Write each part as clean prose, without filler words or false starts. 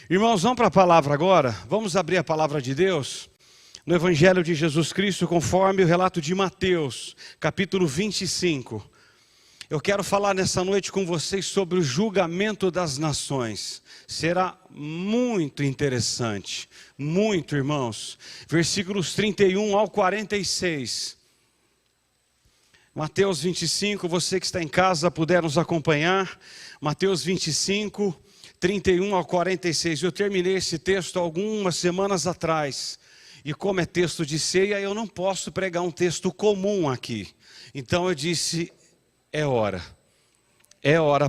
Irmãos, vamos para a palavra agora. Vamos abrir a palavra de Deus no Evangelho de Jesus Cristo, conforme o relato de Mateus, capítulo 25. Eu quero falar nessa noite com vocês sobre o julgamento das nações. Será muito interessante, muito, irmãos. Versículos 31 ao 46. Mateus 25, você que está em casa puder nos acompanhar. Mateus 25, 31 ao 46. Eu terminei esse texto algumas semanas atrás. E como é texto de ceia, eu não posso pregar um texto comum aqui. Então eu disse, é hora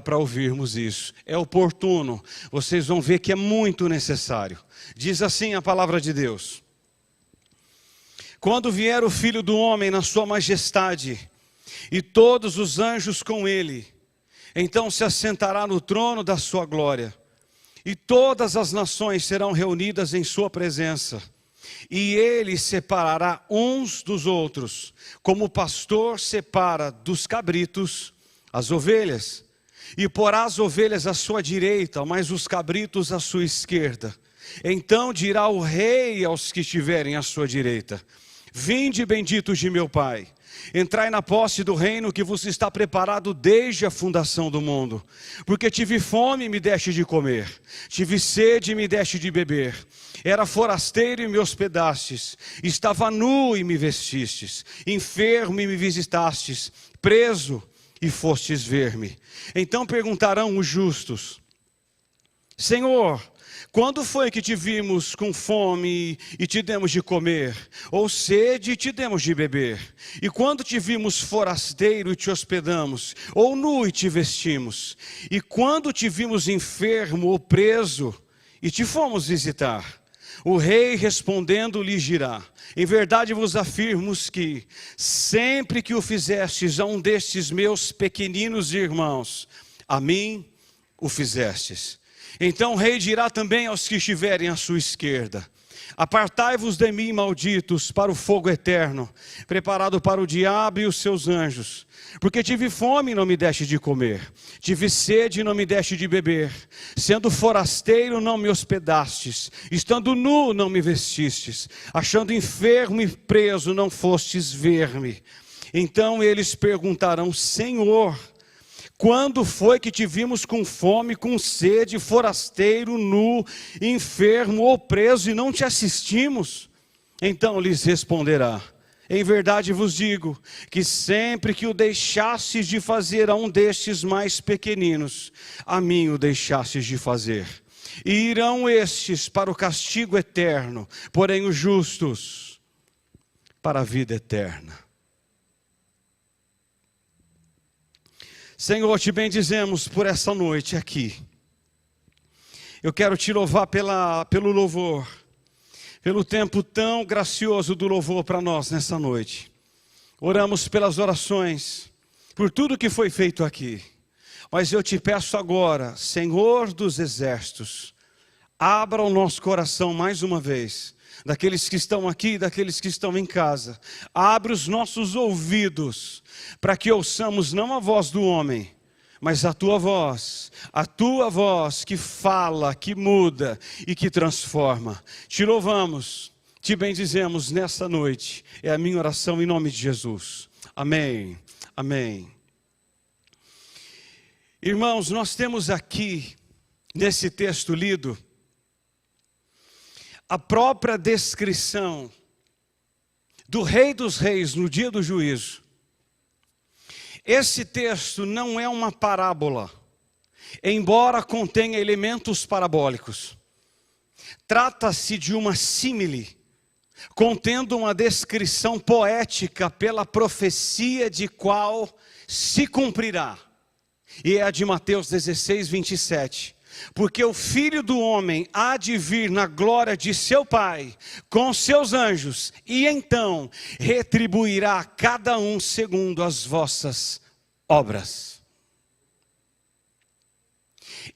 para ouvirmos isso. É oportuno. Vocês vão ver que é muito necessário. Diz assim a palavra de Deus. Quando vier o Filho do Homem na sua majestade, e todos os anjos com ele, então se assentará no trono da sua glória, e todas as nações serão reunidas em sua presença, e ele separará uns dos outros, como o pastor separa dos cabritos as ovelhas, e porá as ovelhas à sua direita, mas os cabritos à sua esquerda. Então dirá o rei aos que estiverem à sua direita: vinde, benditos de meu Pai, entrai na posse do reino que vos está preparado desde a fundação do mundo. Porque tive fome e me deste de comer, tive sede e me deste de beber, era forasteiro e me hospedastes, estava nu e me vestistes, enfermo e me visitastes, preso e fostes ver-me. Então perguntarão os justos: Senhor, quando foi que te vimos com fome e te demos de comer, ou sede e te demos de beber? E quando te vimos forasteiro e te hospedamos, ou nu e te vestimos? E quando te vimos enfermo ou preso e te fomos visitar? O rei respondendo lhe dirá: em verdade vos afirmo que, sempre que o fizestes a um destes meus pequeninos irmãos, a mim o fizestes. Então o rei dirá também aos que estiverem à sua esquerda: apartai-vos de mim, malditos, para o fogo eterno, preparado para o diabo e os seus anjos. Porque tive fome e não me deste de comer, tive sede e não me deste de beber, sendo forasteiro não me hospedastes, estando nu não me vestistes, achando enfermo e preso não fostes ver-me. Então eles perguntarão: Senhor, quando foi que te vimos com fome, com sede, forasteiro, nu, enfermo ou preso e não te assistimos? Então lhes responderá: em verdade vos digo que sempre que o deixastes de fazer a um destes mais pequeninos, a mim o deixastes de fazer. E irão estes para o castigo eterno, porém os justos para a vida eterna. Senhor, te bendizemos por essa noite aqui. Eu quero te louvar pelo louvor, pelo tempo tão gracioso do louvor para nós nessa noite. Oramos pelas orações, por tudo que foi feito aqui. Mas eu te peço agora, Senhor dos exércitos, abra o nosso coração mais uma vez, daqueles que estão aqui e daqueles que estão em casa. Abre os nossos ouvidos, para que ouçamos não a voz do homem, mas a tua voz que fala, que muda e que transforma. Te louvamos, te bendizemos nessa noite. É a minha oração em nome de Jesus. Amém, amém. Irmãos, nós temos aqui, nesse texto lido, a própria descrição do Rei dos Reis no dia do juízo. Esse texto não é uma parábola, embora contenha elementos parabólicos. Trata-se de uma símile, contendo uma descrição poética pela profecia de qual se cumprirá. E é a de Mateus 16, 27. Porque o Filho do Homem há de vir na glória de seu Pai, com seus anjos, e então retribuirá a cada um segundo as vossas obras.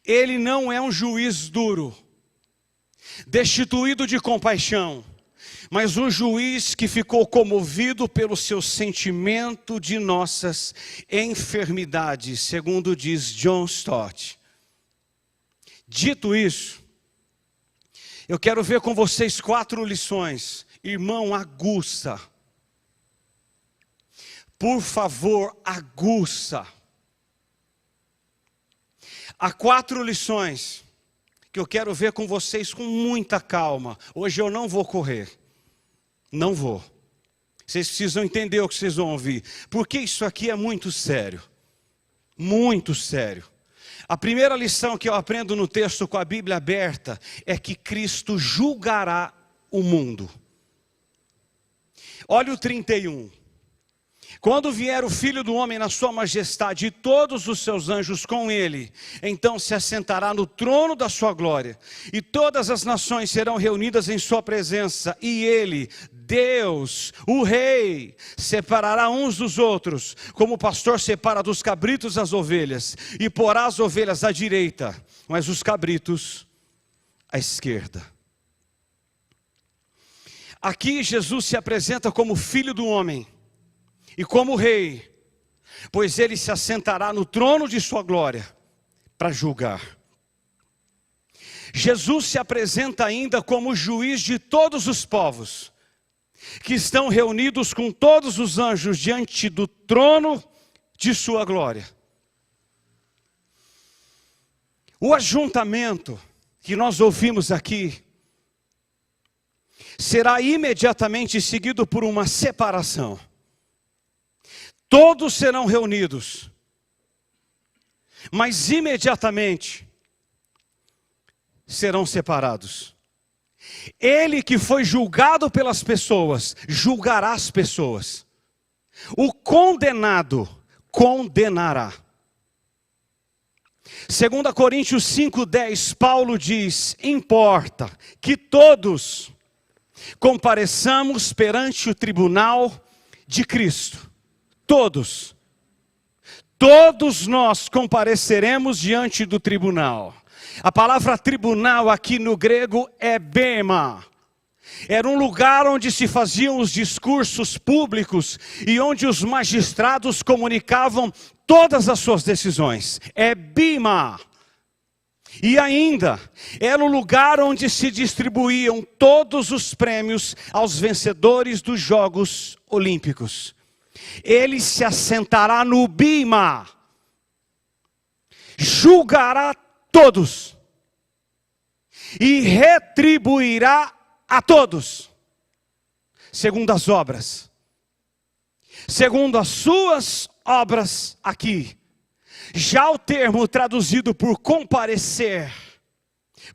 Ele não é um juiz duro, destituído de compaixão, mas um juiz que ficou comovido pelo seu sentimento de nossas enfermidades, segundo diz John Stott. Dito isso, Eu quero ver com vocês 4 lições. Irmão, aguça. Por favor, aguça. Há 4 lições que eu quero ver com vocês com muita calma. Hoje eu não vou correr. Não vou. Vocês precisam entender o que vocês vão ouvir. Porque isso aqui é muito sério. Muito sério. A primeira lição que eu aprendo no texto com a Bíblia aberta é que Cristo julgará o mundo. Olha o 31. Quando vier o Filho do Homem na sua majestade e todos os seus anjos com ele, então se assentará no trono da sua glória, e todas as nações serão reunidas em sua presença, e ele, Deus, o Rei, separará uns dos outros, como o pastor separa dos cabritos as ovelhas, e porá as ovelhas à direita, mas os cabritos à esquerda. Aqui Jesus se apresenta como Filho do Homem, e como Rei, pois ele se assentará no trono de sua glória, para julgar. Jesus se apresenta ainda como juiz de todos os povos, que estão reunidos com todos os anjos diante do trono de sua glória. O ajuntamento que nós ouvimos aqui, será imediatamente seguido por uma separação. Todos serão reunidos, mas imediatamente serão separados. Ele que foi julgado pelas pessoas, julgará as pessoas. O condenado condenará. 2 Coríntios 5:10, Paulo diz: importa que todos compareçamos perante o tribunal de Cristo. Todos nós compareceremos diante do tribunal. A palavra tribunal aqui no grego é bema. Era um lugar onde se faziam os discursos públicos e onde os magistrados comunicavam todas as suas decisões. É bima. E ainda, era o lugar onde se distribuíam todos os prêmios aos vencedores dos Jogos Olímpicos. Ele se assentará no bima, julgará todos e retribuirá a todos, segundo as obras, segundo as suas obras aqui. Já o termo traduzido por comparecer,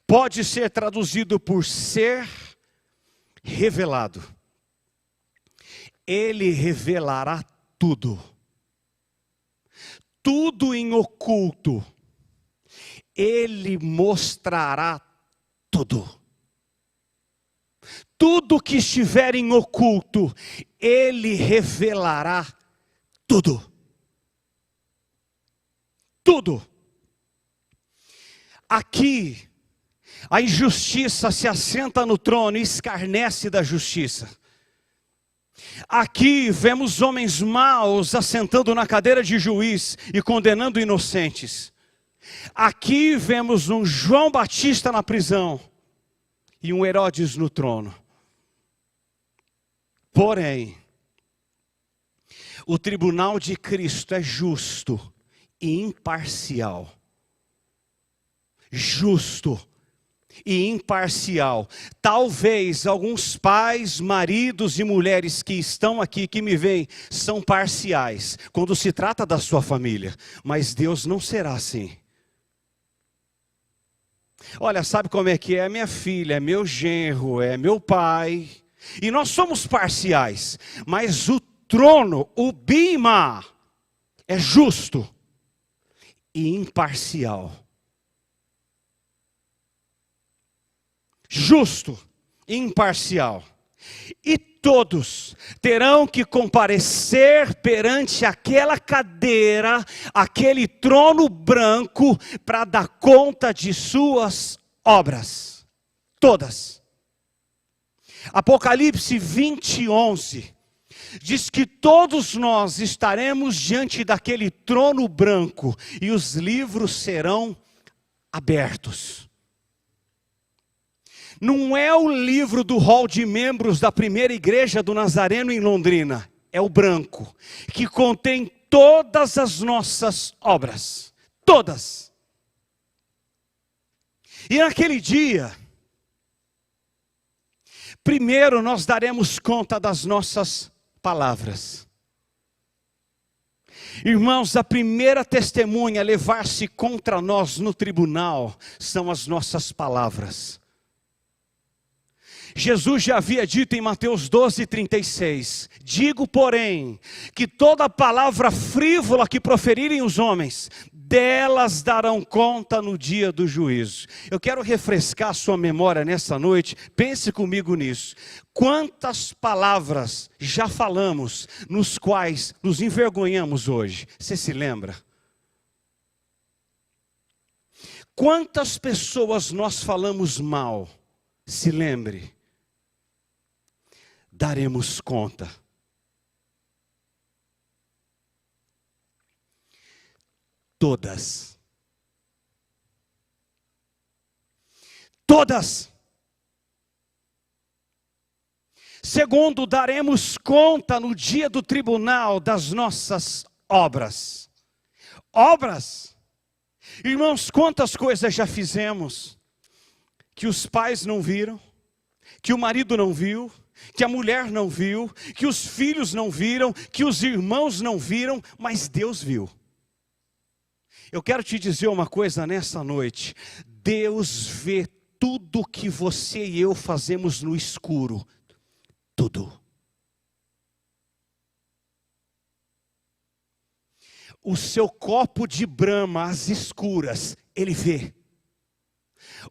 pode ser traduzido por ser revelado. Ele revelará tudo. Tudo em oculto. Ele mostrará tudo. Tudo que estiver em oculto, Ele revelará tudo. Tudo. Aqui, a injustiça se assenta no trono e escarnece da justiça. Aqui vemos homens maus assentando na cadeira de juiz e condenando inocentes. Aqui vemos um João Batista na prisão e um Herodes no trono. Porém, o tribunal de Cristo é justo e imparcial. Justo e imparcial. Talvez alguns pais, maridos e mulheres que estão aqui, que me veem, são parciais quando se trata da sua família, mas Deus não será assim. Olha, sabe como é que é? Minha filha, é meu genro, é meu pai, e nós somos parciais, mas o trono, o bima, é justo e imparcial. Justo e imparcial. E todos terão que comparecer perante aquela cadeira, aquele trono branco, para dar conta de suas obras. Todas. Apocalipse 20:11 diz que todos nós estaremos diante daquele trono branco e os livros serão abertos. Não é o livro do hall de membros da primeira igreja do Nazareno em Londrina. É o branco, que contém todas as nossas obras. Todas. E naquele dia, primeiro nós daremos conta das nossas palavras. Irmãos, a primeira testemunha a levar-se contra nós no tribunal são as nossas palavras. Jesus já havia dito em Mateus 12:36, digo, porém, que toda palavra frívola que proferirem os homens, delas darão conta no dia do juízo. Eu quero refrescar sua memória nessa noite, pense comigo nisso. Quantas palavras já falamos, nos quais nos envergonhamos hoje? Você se lembra? Quantas pessoas nós falamos mal? Se lembre. Daremos conta. Todas. Todas. Segundo, daremos conta no dia do tribunal das nossas obras. Obras. Irmãos, quantas coisas já fizemos que os pais não viram, que o marido não viu, que a mulher não viu, que os filhos não viram, que os irmãos não viram, mas Deus viu. Eu quero te dizer uma coisa nessa noite. Deus vê tudo que você e eu fazemos no escuro. Tudo. O seu copo de Brahma às escuras, Ele vê.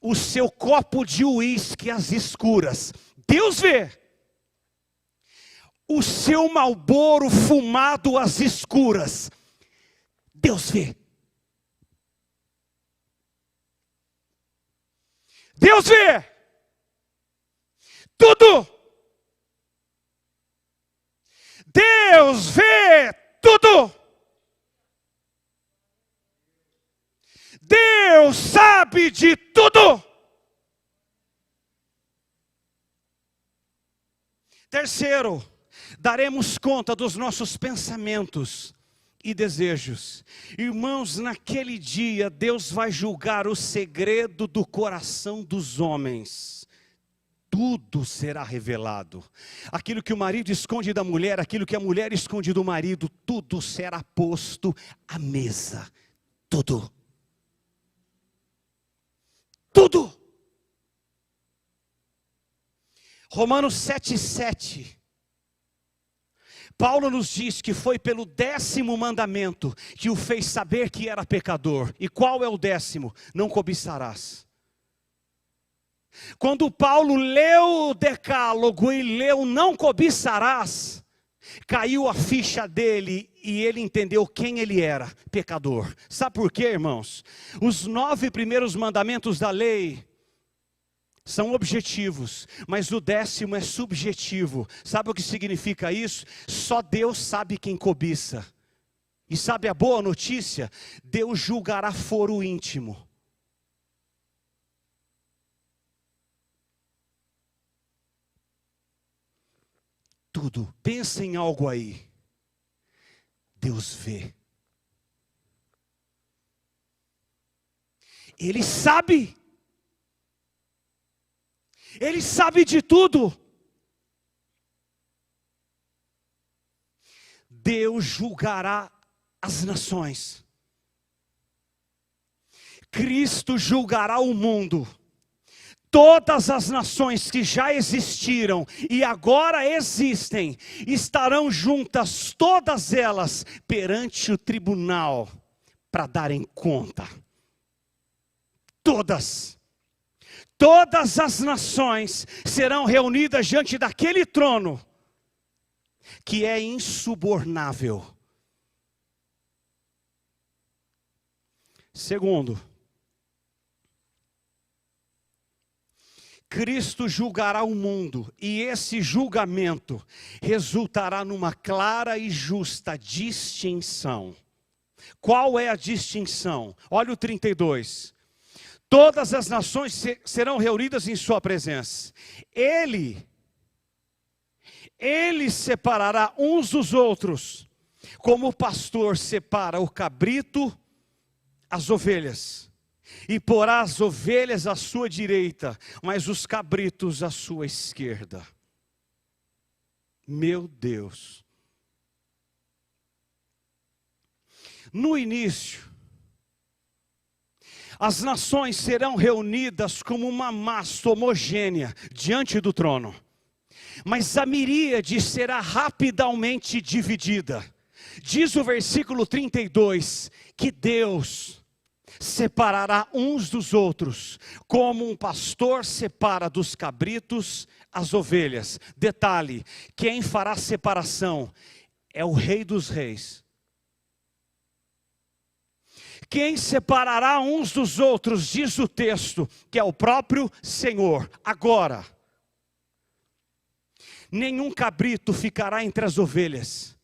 O seu copo de uísque às escuras, Deus vê. O seu Marlboro fumado às escuras, Deus vê. Deus vê. Tudo. Deus vê tudo. Deus sabe de tudo. Terceiro, daremos conta dos nossos pensamentos e desejos. Irmãos, naquele dia Deus vai julgar o segredo do coração dos homens. Tudo será revelado. Aquilo que o marido esconde da mulher, aquilo que a mulher esconde do marido, tudo será posto à mesa. Tudo. Tudo. Romanos 7:7. Paulo nos diz que foi pelo 10º mandamento que o fez saber que era pecador. E qual é o 10º? Não cobiçarás. Quando Paulo leu o decálogo e leu não cobiçarás, caiu a ficha dele e ele entendeu quem ele era, pecador. Sabe por quê, irmãos? Os 9 primeiros mandamentos da lei são objetivos, mas o 10º é subjetivo. Sabe o que significa isso? Só Deus sabe quem cobiça. E sabe a boa notícia? Deus julgará foro íntimo. Tudo, pensa em algo aí. Deus vê. Ele sabe. Ele sabe de tudo. Deus julgará as nações. Cristo julgará o mundo. Todas as nações que já existiram e agora existem, estarão juntas, todas elas, perante o tribunal, para darem conta. Todas. Todas as nações serão reunidas diante daquele trono, que é insubornável. Segundo, Cristo julgará o mundo, e esse julgamento resultará numa clara e justa distinção. Qual é a distinção? Olha o 32. Todas as nações serão reunidas em sua presença. Ele separará uns dos outros, como o pastor separa o cabrito, as ovelhas. E porá as ovelhas à sua direita, mas os cabritos à sua esquerda. Meu Deus. No início, as nações serão reunidas como uma massa homogênea diante do trono. Mas a miríade será rapidamente dividida. Diz o versículo 32, que Deus separará uns dos outros, como um pastor separa dos cabritos as ovelhas. Detalhe, quem fará separação é o Rei dos Reis. Quem separará uns dos outros, diz o texto, que é o próprio Senhor. Agora, nenhum cabrito ficará entre as ovelhas,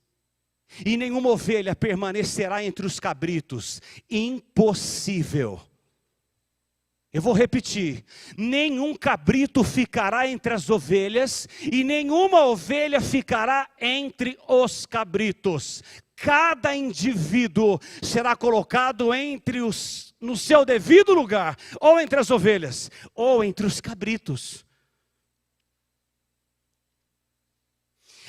e nenhuma ovelha permanecerá entre os cabritos. Impossível. Eu vou repetir. Nenhum cabrito ficará entre as ovelhas, e nenhuma ovelha ficará entre os cabritos. Cada indivíduo será colocado no seu devido lugar, ou entre as ovelhas, ou entre os cabritos.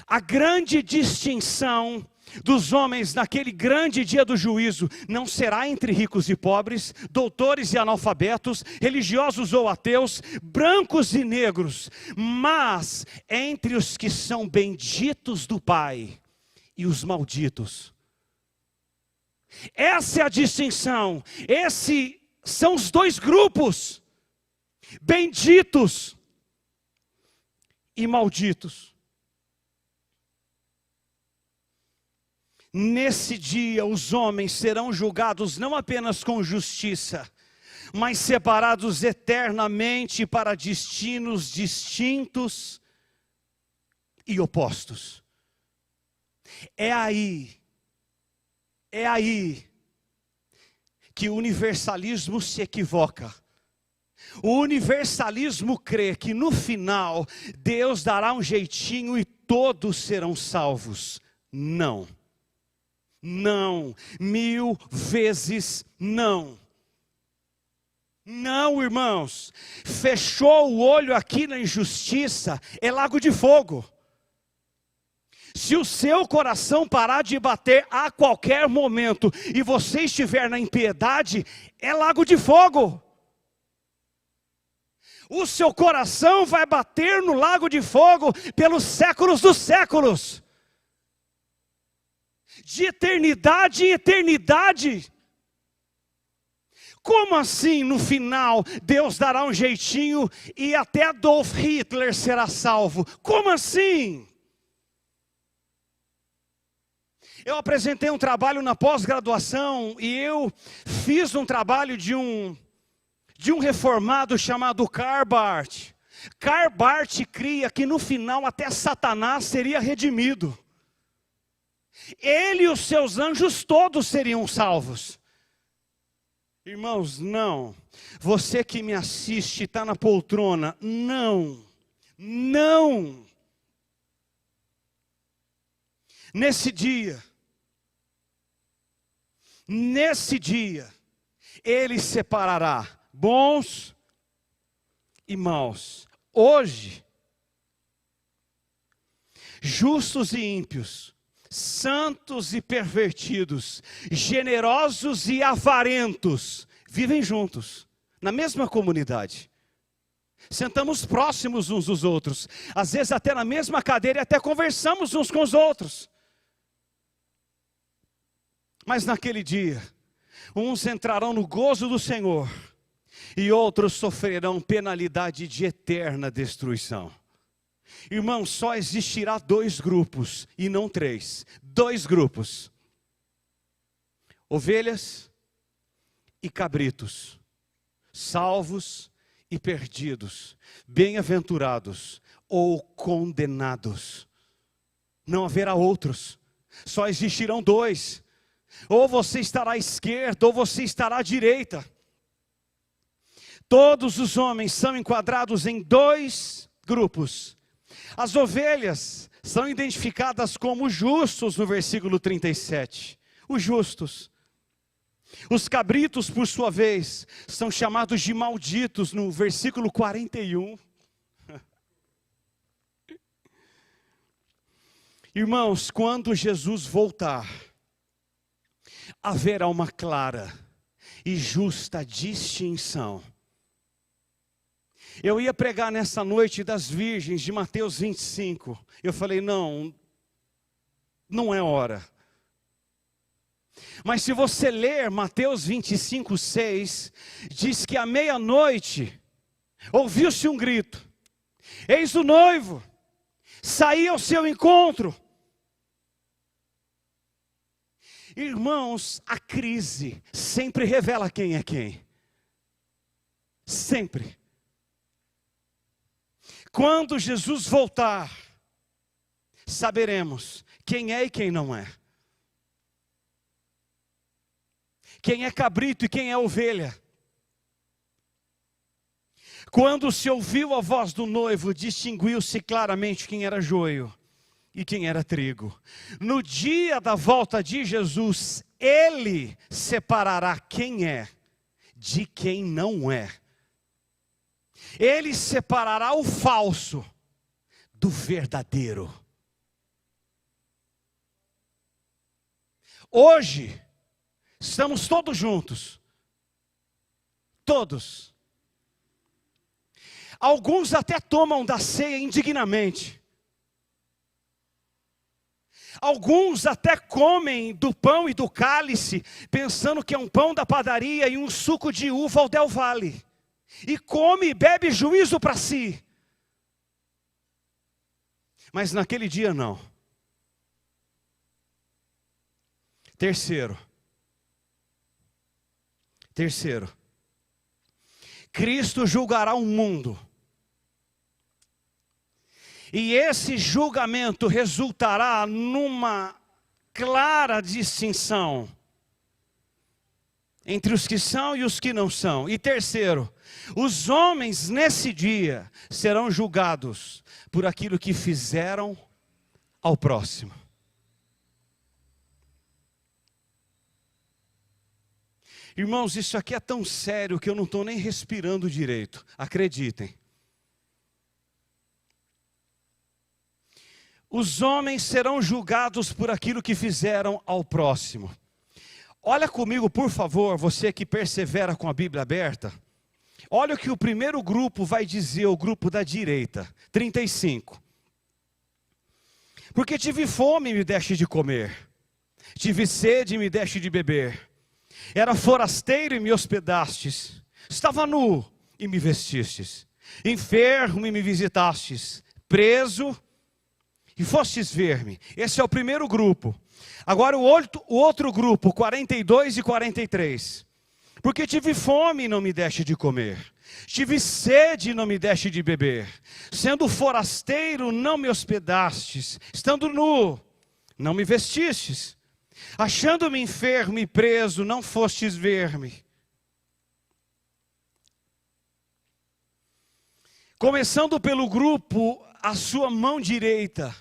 A grande distinção dos homens naquele grande dia do juízo não será entre ricos e pobres, doutores e analfabetos, religiosos ou ateus, brancos e negros, mas entre os que são benditos do Pai e os malditos. Essa é a distinção. Esses são os dois grupos, benditos e malditos. Nesse dia os homens serão julgados não apenas com justiça, mas separados eternamente para destinos distintos e opostos. É aí que o universalismo se equivoca. O universalismo crê que no final Deus dará um jeitinho e todos serão salvos. Não. Não, 1000 vezes não. Não, irmãos. Fechou o olho aqui na injustiça, é lago de fogo. Se o seu coração parar de bater a qualquer momento e você estiver na impiedade, é lago de fogo. O seu coração vai bater no lago de fogo pelos séculos dos séculos. De eternidade em eternidade. Como assim no final Deus dará um jeitinho e até Adolf Hitler será salvo? Como assim? Eu apresentei um trabalho na pós-graduação e eu fiz um trabalho de um reformado chamado Karl Barth. Karl Barth cria que no final até Satanás seria redimido. Ele e os seus anjos todos seriam salvos. Irmãos, não. Você que me assiste, está na poltrona. Não. Não. Nesse dia, Ele separará bons e maus. Hoje, justos e ímpios, santos e pervertidos, generosos e avarentos, vivem juntos, na mesma comunidade. Sentamos próximos uns dos outros, às vezes até na mesma cadeira e até conversamos uns com os outros. Mas naquele dia, uns entrarão no gozo do Senhor, e outros sofrerão penalidade de eterna destruição. Irmão, só existirá 2 grupos, e não 3. 2 grupos. Ovelhas e cabritos. Salvos e perdidos. Bem-aventurados ou condenados. Não haverá outros. Só existirão 2. Ou você estará à esquerda, ou você estará à direita. Todos os homens são enquadrados em dois grupos. As ovelhas são identificadas como justos no versículo 37. Os justos. Os cabritos, por sua vez, são chamados de malditos no versículo 41. Irmãos, quando Jesus voltar, haverá uma clara e justa distinção. Eu ia pregar nessa noite das virgens de Mateus 25. Eu falei, não é hora. Mas se você ler Mateus 25, 6, diz que à meia-noite, ouviu-se um grito. Eis o noivo, saí ao seu encontro. Irmãos, a crise sempre revela quem é quem. Sempre. Quando Jesus voltar, saberemos quem é e quem não é. Quem é cabrito e quem é ovelha. Quando se ouviu a voz do noivo, distinguiu-se claramente quem era joio e quem era trigo. No dia da volta de Jesus, Ele separará quem é de quem não é. Ele separará o falso do verdadeiro. Hoje, estamos todos juntos. Todos. Alguns até tomam da ceia indignamente. Alguns até comem do pão e do cálice, pensando que é um pão da padaria e um suco de uva ao Del Valle. E come e bebe juízo para si. Mas naquele dia não. Terceiro. Cristo julgará o mundo. E esse julgamento resultará numa clara distinção entre os que são e os que não são. E terceiro, os homens nesse dia serão julgados por aquilo que fizeram ao próximo. Irmãos, isso aqui é tão sério que eu não estou nem respirando direito. Acreditem. Os homens serão julgados por aquilo que fizeram ao próximo. Olha comigo, por favor, você que persevera com a Bíblia aberta. Olha o que o primeiro grupo vai dizer, o grupo da direita. 35. Porque tive fome e me deste de comer. Tive sede e me deste de beber. Era forasteiro e me hospedastes. Estava nu e me vestistes. Enfermo e me visitastes. Preso e fostes ver-me. Esse é o primeiro grupo. Agora o outro grupo, 42 e 43. Porque tive fome e não me deste de comer. Tive sede e não me deste de beber. Sendo forasteiro, não me hospedastes. Estando nu, não me vestistes. Achando-me enfermo e preso, não fostes ver-me. Começando pelo grupo, a sua mão direita,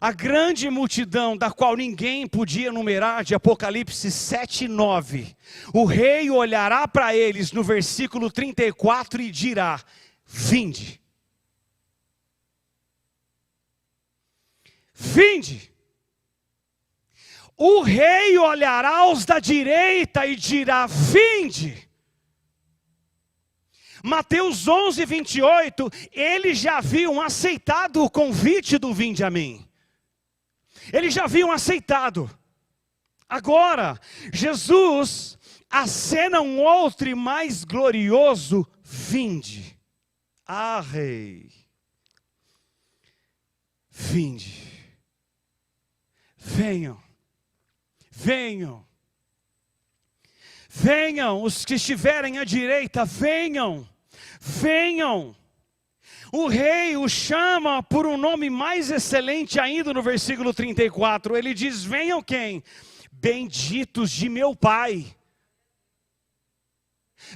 a grande multidão da qual ninguém podia numerar, de Apocalipse 7 e 9. O rei olhará para eles no versículo 34 e dirá: vinde. Vinde. O rei olhará aos da direita e dirá: vinde. Mateus 11, 28, eles já haviam aceitado o convite do vinde a mim. Eles já haviam aceitado. Agora, Jesus acena um outro e mais glorioso: vinde. Ah, rei. Vinde. Venham. Venham. Venham, os que estiverem à direita, venham. Venham. O rei o chama por um nome mais excelente ainda no versículo 34. Ele diz: venham quem? Benditos de meu Pai.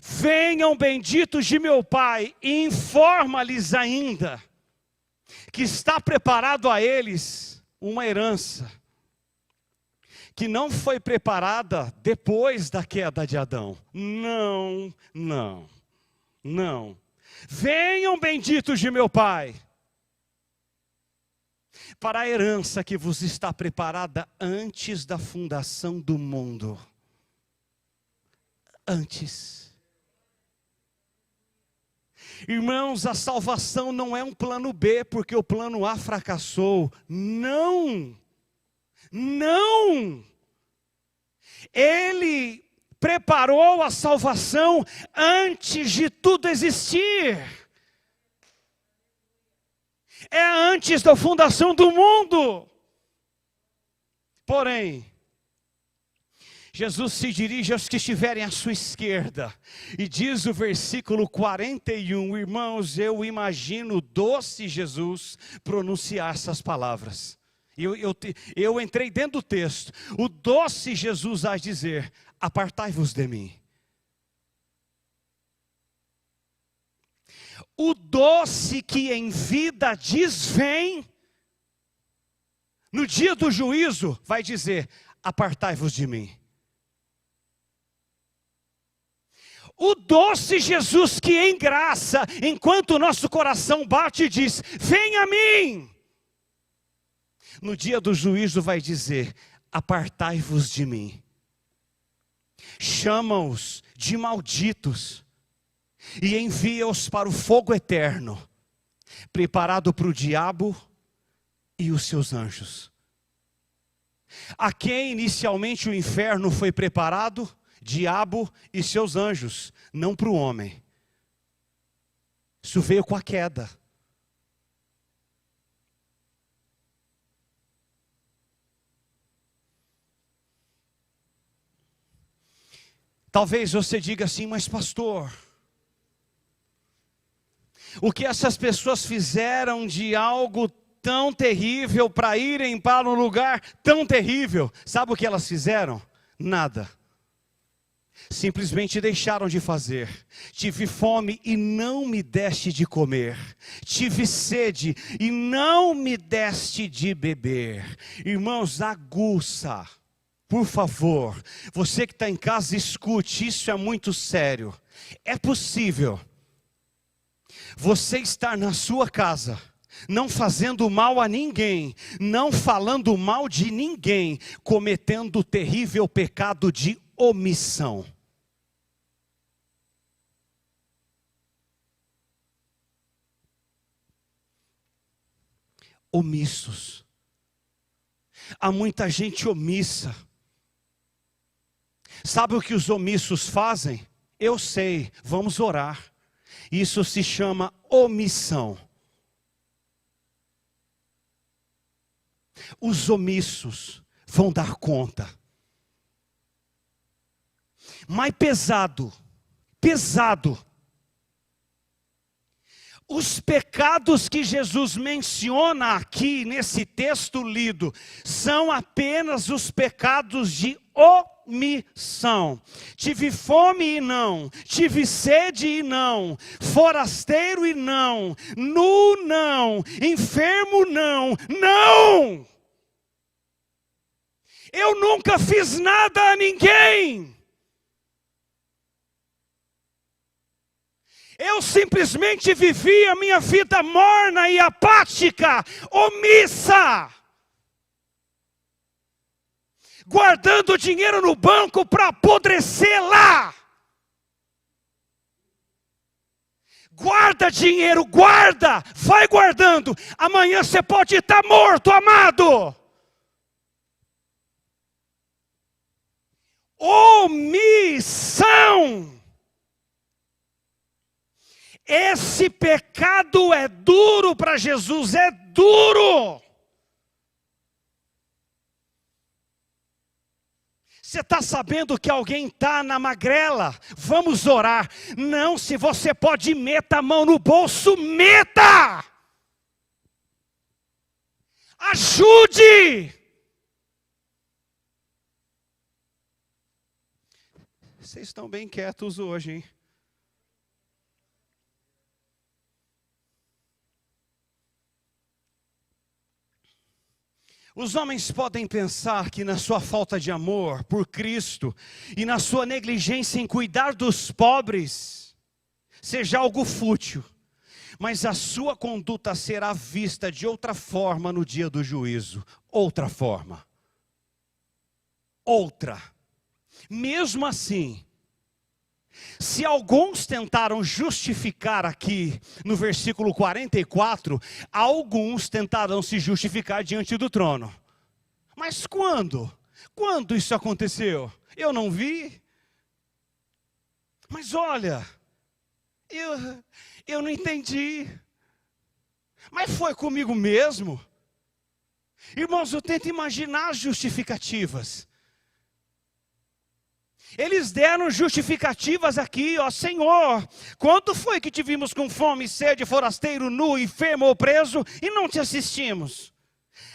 Venham benditos de meu Pai, e informa-lhes ainda que está preparado a eles uma herança que não foi preparada depois da queda de Adão. Não, não, não. Venham benditos de meu Pai, para a herança que vos está preparada antes da fundação do mundo. Antes. Irmãos, a salvação não é um plano B, porque o plano A fracassou. Não, não. Ele preparou a salvação antes de tudo existir. É antes da fundação do mundo. Porém, Jesus se dirige aos que estiverem à sua esquerda, e diz o versículo 41, irmãos, eu imagino o doce Jesus pronunciar essas palavras. Eu entrei dentro do texto, o doce Jesus a dizer, apartai-vos de mim. O doce que em vida diz vem, no dia do juízo vai dizer, apartai-vos de mim. O doce Jesus que em graça, enquanto o nosso coração bate e diz, vem a mim. No dia do juízo vai dizer, apartai-vos de mim. Chama-os de malditos e envia-os para o fogo eterno, preparado para o diabo e os seus anjos. A quem inicialmente o inferno foi preparado? Diabo e seus anjos, não para o homem. Isso veio com a queda. Talvez você diga assim, mas pastor, o que essas pessoas fizeram de algo tão terrível para irem para um lugar tão terrível? Sabe o que elas fizeram? Nada. Simplesmente deixaram de fazer. Tive fome e não me deste de comer. Tive sede e não me deste de beber. Irmãos, aguça, por favor. Você que está em casa, escute, isso é muito sério. É possível você estar na sua casa, não fazendo mal a ninguém, não falando mal de ninguém, cometendo o terrível pecado de omissão. Omissos. Há muita gente omissa. Sabe o que os omissos fazem? Eu sei, vamos orar. Isso se chama omissão. Os omissos vão dar conta. Mas pesado. Os pecados que Jesus menciona aqui nesse texto lido são apenas os pecados de omissão. Tive fome e não, tive sede e não, forasteiro e não, nu não, enfermo não, não! Eu nunca fiz nada a ninguém. Eu simplesmente vivi a minha vida morna e apática, omissa. Guardando dinheiro no banco para apodrecer lá. Guarda dinheiro, guarda, vai guardando. Amanhã você pode estar morto, amado. Omissão. Esse pecado é duro para Jesus, é duro. Você está sabendo que alguém está na magrela? Vamos orar. Não, se você pode, meta a mão no bolso, meta! Ajude! Vocês estão bem quietos hoje, hein? Os homens podem pensar que na sua falta de amor por Cristo e na sua negligência em cuidar dos pobres, seja algo fútil, mas a sua conduta será vista de outra forma no dia do juízo. Outra forma. Outra. Mesmo assim, se alguns tentaram justificar aqui no versículo 44, alguns tentaram se justificar diante do trono. Mas quando? Quando isso aconteceu? Eu não vi. Mas olha, eu não entendi. Mas foi comigo mesmo? Irmãos, eu tento imaginar as justificativas. Eles deram justificativas aqui, ó Senhor, quanto foi que te vimos com fome, sede, forasteiro, nu, enfermo ou preso, e não te assistimos?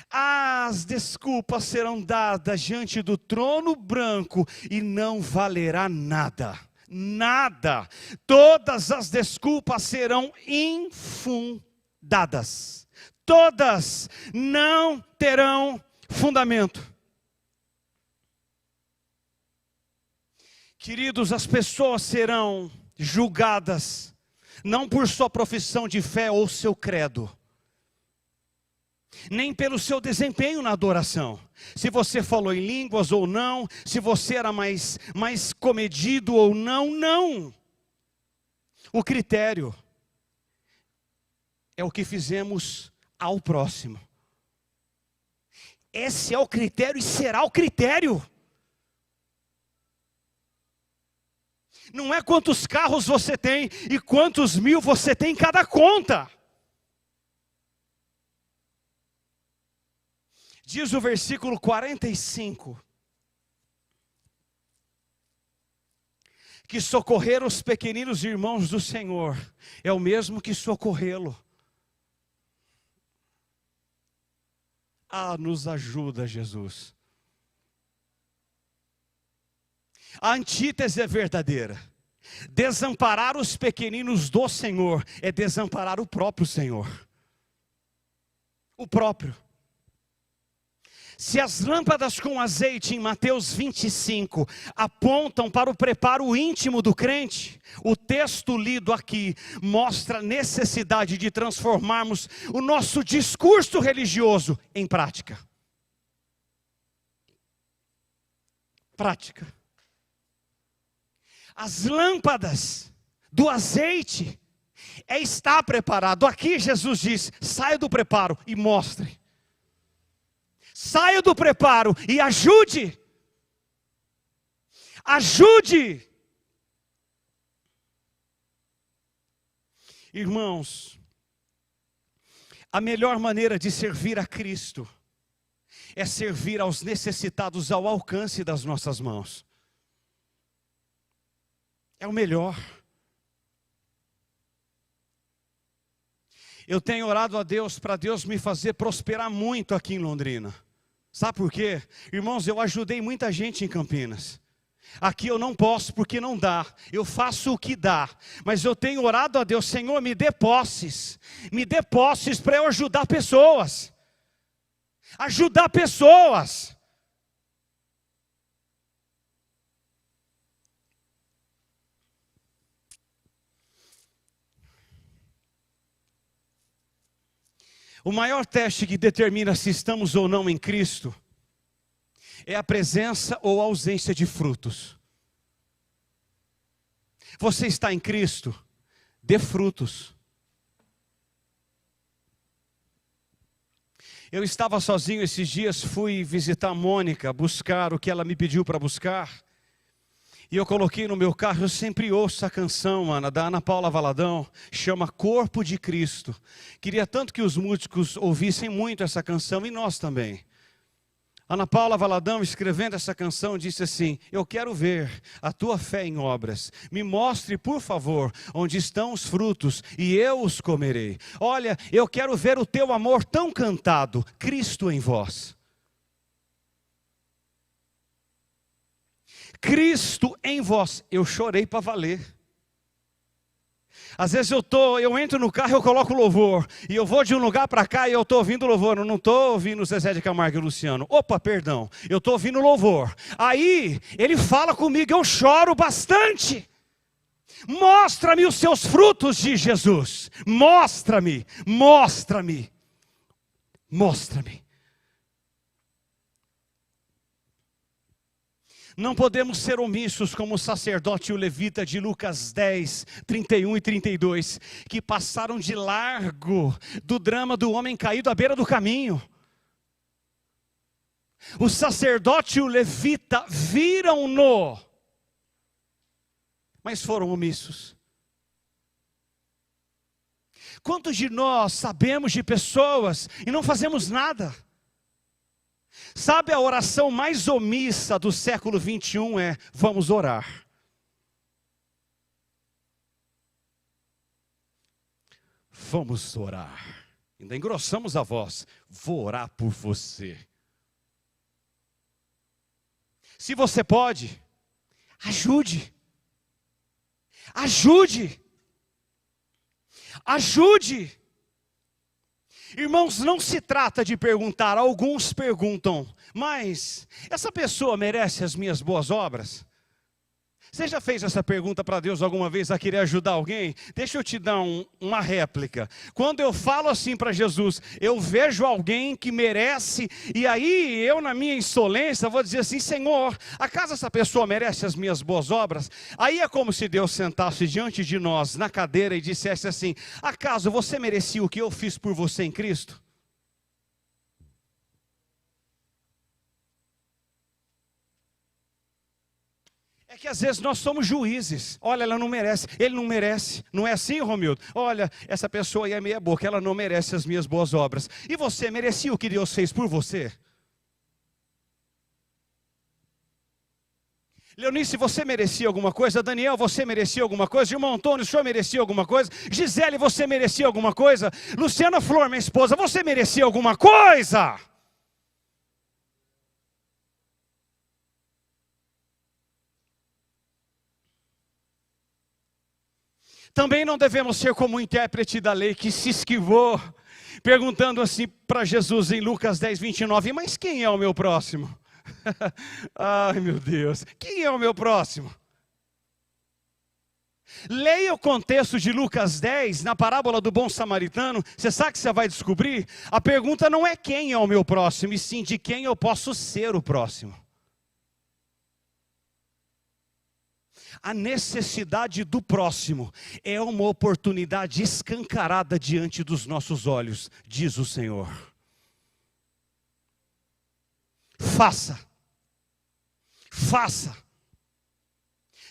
As desculpas serão dadas diante do trono branco, e não valerá nada, nada. Todas as desculpas serão infundadas, todas não terão fundamento. Queridos, as pessoas serão julgadas, não por sua profissão de fé ou seu credo, nem pelo seu desempenho na adoração. Se você falou em línguas ou não, se você era mais comedido ou não, não. O critério é o que fizemos ao próximo. Esse é o critério e será o critério. Não é quantos carros você tem e quantos mil você tem em cada conta. Diz o versículo 45. Que socorrer os pequeninos irmãos do Senhor é o mesmo que socorrê-lo. Ah, nos ajuda, Jesus. A antítese é verdadeira. Desamparar os pequeninos do Senhor é desamparar o próprio Senhor. O próprio. Se as lâmpadas com azeite em Mateus 25 apontam para o preparo íntimo do crente, o texto lido aqui mostra a necessidade de transformarmos o nosso discurso religioso em prática. Prática. As lâmpadas do azeite é estar preparado. Aqui Jesus diz, saia do preparo e mostre. Saia do preparo e ajude. Ajude. Irmãos, a melhor maneira de servir a Cristo é servir aos necessitados ao alcance das nossas mãos. É o melhor. Eu tenho orado a Deus para Deus me fazer prosperar muito aqui em Londrina. Sabe por quê? Irmãos, eu ajudei muita gente em Campinas. Aqui eu não posso porque não dá. Eu faço o que dá. Mas eu tenho orado a Deus, Senhor, me dê posses. Me dê posses para eu ajudar pessoas. Ajudar pessoas. O maior teste que determina se estamos ou não em Cristo é a presença ou a ausência de frutos. Você está em Cristo? Dê frutos. Eu estava sozinho esses dias, fui visitar a Mônica, buscar o que ela me pediu para buscar. E eu coloquei no meu carro, eu sempre ouço a canção, Ana, da Ana Paula Valadão, chama Corpo de Cristo. Queria tanto que os músicos ouvissem muito essa canção, e nós também. Ana Paula Valadão, escrevendo essa canção, disse assim, eu quero ver a tua fé em obras. Me mostre, por favor, onde estão os frutos, e eu os comerei. Olha, eu quero ver o teu amor tão cantado, Cristo em vós. Cristo em vós, eu chorei para valer. Às vezes eu entro no carro e eu coloco louvor, e eu vou de um lugar para cá e eu estou ouvindo louvor, eu não estou ouvindo Zezé de Camargo e Luciano. Opa, perdão, eu estou ouvindo louvor. Aí, ele fala comigo, eu choro bastante. Mostra-me os seus frutos, diz Jesus. Mostra-me, mostra-me, mostra-me. Não podemos ser omissos como o sacerdote e o levita de Lucas 10, 31 e 32, que passaram de largo do drama do homem caído à beira do caminho. O sacerdote e o levita viram-no, mas foram omissos. Quantos de nós sabemos de pessoas e não fazemos nada? Sabe, a oração mais omissa do século 21 é: vamos orar. Vamos orar. Ainda engrossamos a voz: vou orar por você. Se você pode, ajude. Ajude. Ajude. Irmãos, não se trata de perguntar. Alguns perguntam: mas essa pessoa merece as minhas boas obras? Você já fez essa pergunta para Deus alguma vez, a querer ajudar alguém? Deixa eu te dar uma réplica. Quando eu falo assim para Jesus, eu vejo alguém que merece, e aí eu, na minha insolência, vou dizer assim: Senhor, acaso essa pessoa merece as minhas boas obras? Aí é como se Deus sentasse diante de nós na cadeira e dissesse assim: acaso você merecia o que eu fiz por você em Cristo? É que às vezes nós somos juízes. Olha, ela não merece, ele não merece. Não é assim, Romildo? Olha, essa pessoa aí é meia boca, ela não merece as minhas boas obras. E você merecia o que Deus fez por você? Leonice, você merecia alguma coisa? Daniel, você merecia alguma coisa? Irmão Antônio, o senhor merecia alguma coisa? Gisele, você merecia alguma coisa? Luciana Flor, minha esposa, você merecia alguma coisa? Também não devemos ser como o intérprete da lei que se esquivou, perguntando assim para Jesus em Lucas 10, 29, mas quem é o meu próximo? Ai, meu Deus, quem é o meu próximo? Leia o contexto de Lucas 10, na parábola do bom samaritano, você sabe que você vai descobrir? A pergunta não é quem é o meu próximo, e sim de quem eu posso ser o próximo. A necessidade do próximo é uma oportunidade escancarada diante dos nossos olhos, diz o Senhor. Faça. Faça.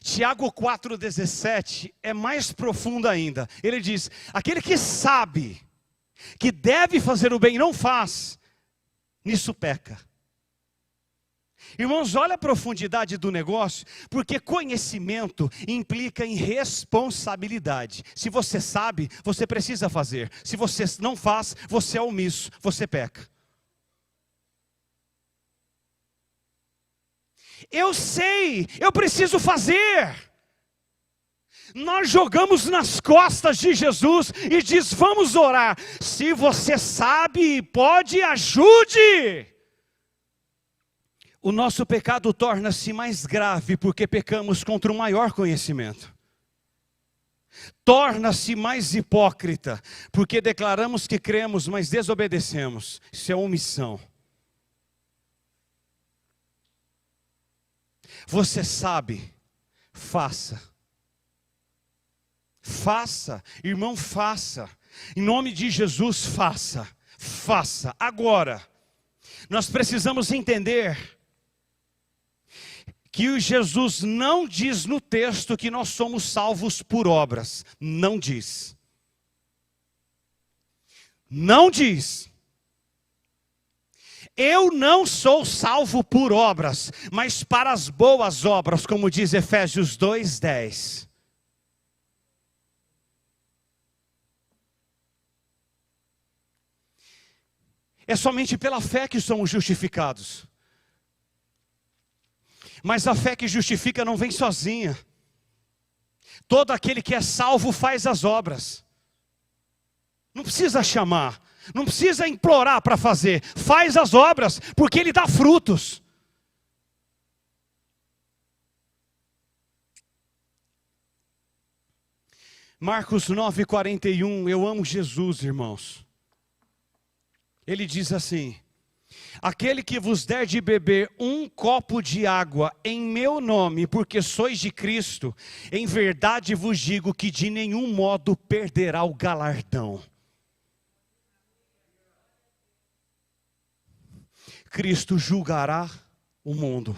Tiago 4,17 é mais profundo ainda. Ele diz: aquele que sabe que deve fazer o bem e não faz, nisso peca. Irmãos, olha a profundidade do negócio, porque conhecimento implica em responsabilidade. Se você sabe, você precisa fazer. Se você não faz, você é omisso, você peca. Eu sei, eu preciso fazer. Nós jogamos nas costas de Jesus e diz: vamos orar. Se você sabe e pode, ajude. O nosso pecado torna-se mais grave porque pecamos contra um maior conhecimento. Torna-se mais hipócrita porque declaramos que cremos, mas desobedecemos. Isso é omissão. Você sabe, faça. Faça, irmão, faça. Em nome de Jesus, faça. Faça. Agora, nós precisamos entender que Jesus não diz no texto que nós somos salvos por obras. Não diz. Não diz. Eu não sou salvo por obras, mas para as boas obras, como diz Efésios 2:10. É somente pela fé que somos justificados. Mas a fé que justifica não vem sozinha. Todo aquele que é salvo faz as obras. Não precisa chamar, não precisa implorar para fazer. Faz as obras, porque Ele dá frutos. Marcos 9:41, eu amo Jesus, irmãos. Ele diz assim: aquele que vos der de beber um copo de água em meu nome, porque sois de Cristo, em verdade vos digo que de nenhum modo perderá o galardão. Cristo julgará o mundo.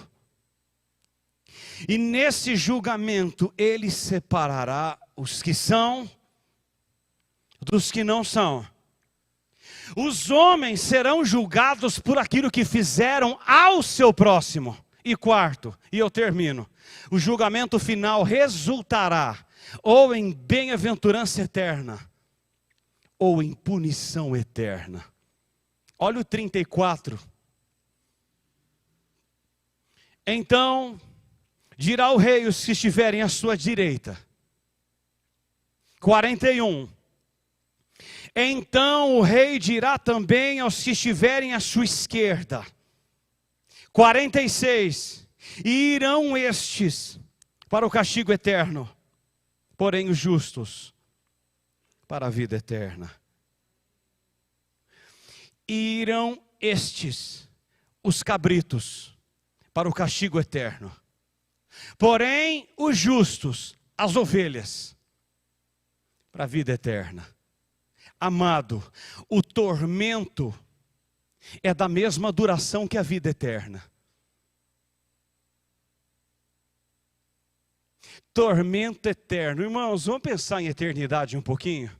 E nesse julgamento Ele separará os que são dos que não são. Os homens serão julgados por aquilo que fizeram ao seu próximo. E quarto, e eu termino, o julgamento final resultará ou em bem-aventurança eterna, ou em punição eterna. Olha o 34. Então dirá o rei os que estiverem à sua direita. 41. Então o rei dirá também aos que estiverem à sua esquerda. 46. E irão estes para o castigo eterno, porém os justos para a vida eterna. E irão estes, os cabritos, para o castigo eterno, porém os justos, as ovelhas, para a vida eterna. Amado, o tormento é da mesma duração que a vida eterna. Tormento eterno. Irmãos, vamos pensar em eternidade um pouquinho?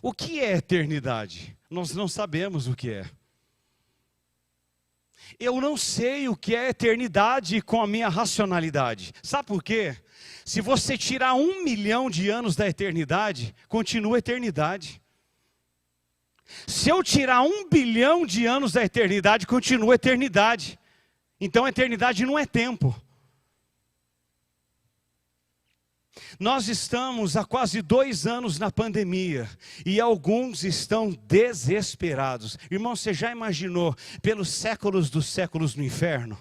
O que é eternidade? Nós não sabemos o que é. Eu não sei o que é eternidade com a minha racionalidade. Sabe por quê? Se você tirar 1 milhão de anos da eternidade, continua a eternidade. Se eu tirar 1 bilhão de anos da eternidade, continua a eternidade. Então a eternidade não é tempo. Nós estamos há quase 2 anos na pandemia e alguns estão desesperados. Irmão, você já imaginou pelos séculos dos séculos no inferno?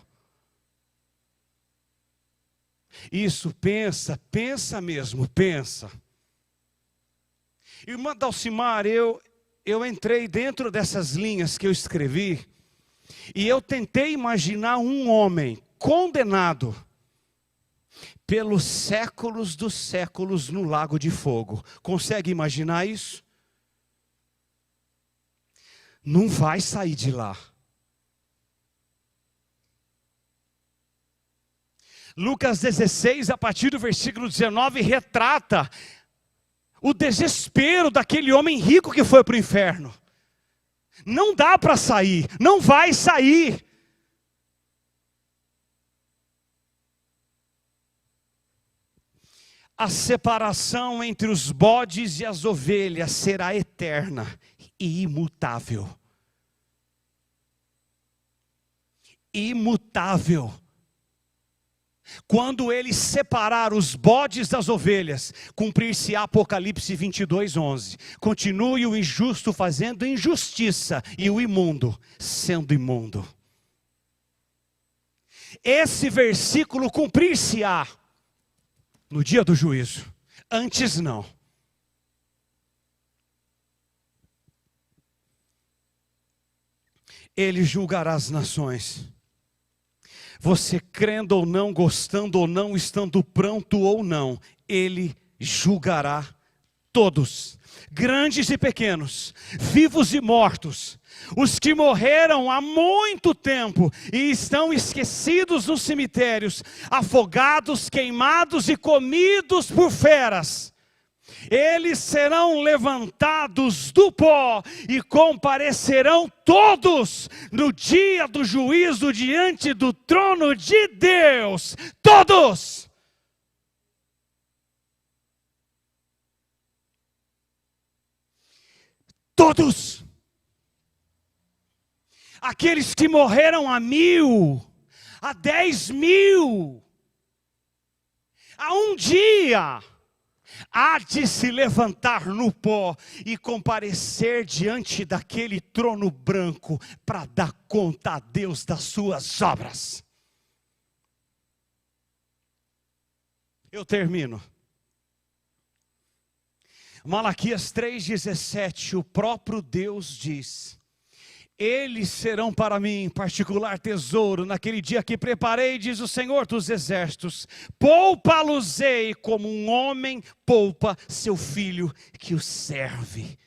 Isso, pensa mesmo, pensa. Irmã Dalcimar, eu entrei dentro dessas linhas que eu escrevi e eu tentei imaginar um homem condenado pelos séculos dos séculos no lago de fogo. Consegue imaginar isso? Não vai sair de lá. Lucas 16, a partir do versículo 19, retrata o desespero daquele homem rico que foi para o inferno. Não dá para sair, não vai sair. A separação entre os bodes e as ovelhas será eterna e imutável. Imutável. Quando ele separar os bodes das ovelhas, cumprir-se Apocalipse 22:11. Continue o injusto fazendo injustiça e o imundo sendo imundo. Esse versículo cumprir-se-á no dia do juízo. Antes não. Ele julgará as nações. Você crendo ou não, gostando ou não, estando pronto ou não, Ele julgará todos, grandes e pequenos, vivos e mortos, os que morreram há muito tempo e estão esquecidos nos cemitérios, afogados, queimados e comidos por feras. Eles serão levantados do pó e comparecerão todos no dia do juízo diante do trono de Deus. Todos! Todos! Aqueles que morreram a 1000, a 10.000, Há um dia há de se levantar no pó e comparecer diante daquele trono branco para dar conta a Deus das suas obras. Eu termino. Malaquias 3,17, o próprio Deus diz: eles serão para mim particular tesouro, naquele dia que preparei, diz o Senhor dos Exércitos, poupa-los-ei como um homem poupa seu filho que o serve.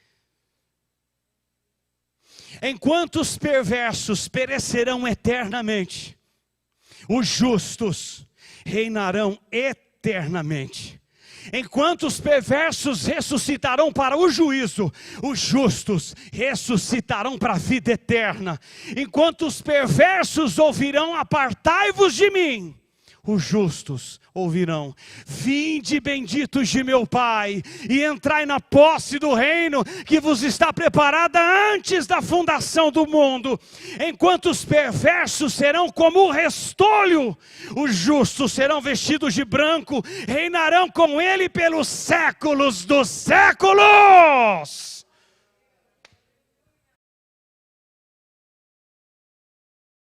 Enquanto os perversos perecerão eternamente, os justos reinarão eternamente. Enquanto os perversos ressuscitarão para o juízo, os justos ressuscitarão para a vida eterna. Enquanto os perversos ouvirão: apartai-vos de mim, os justos ouvirão: vinde benditos de meu Pai, e entrai na posse do reino que vos está preparada antes da fundação do mundo. Enquanto os perversos serão como o restolho, os justos serão vestidos de branco, reinarão com ele pelos séculos dos séculos.